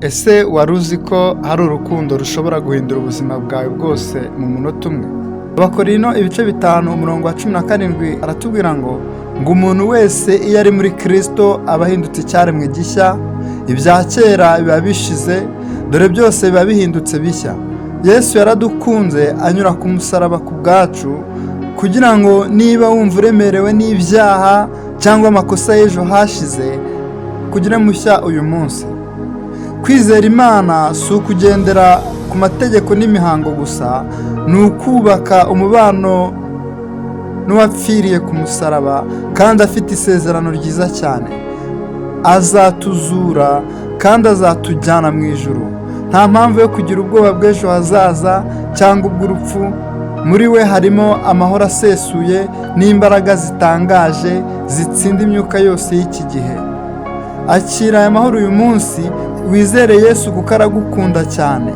Ese wari uzi ko hari urukundo rushobora guhindura ubuzima bwawe bwose mu munota umwe? Abakorinto ibice 5 umurongo wa 17 aratubwira ngo umuntu wese iyo ari muri Kristo aba ahindutse icyaremwe gishya, ibya kera biba bishize, dore byose biba bihindutse bishya. Yesu yaradukunze anyura ku musaraba ku bwacu, kugira ngo niba wumva uremerewe n'ibyaha cyangwa amakosa y'ejo hashize, kugira mushya uyu munsi. Kwizera Imana si ukugendera ku mategeko n'imihango gusa, ni ukubaka umubano n'uwapfiriye ku musaraba kandi afite isezerano ryiza cyane. Azatuzura kandi azatujyana mu ijuru. Nta mpamvu yo kugira ubwoba bw'ejo hazaza cyangwa ubw'urupfu. Muri we harimo amahoro asesuye n'imbaraga zitangaje zitsinda imyuka yose y'iki gihe. Akira aya mahoro uyu munsi, wizere Yesu kuko aragukunda cyane.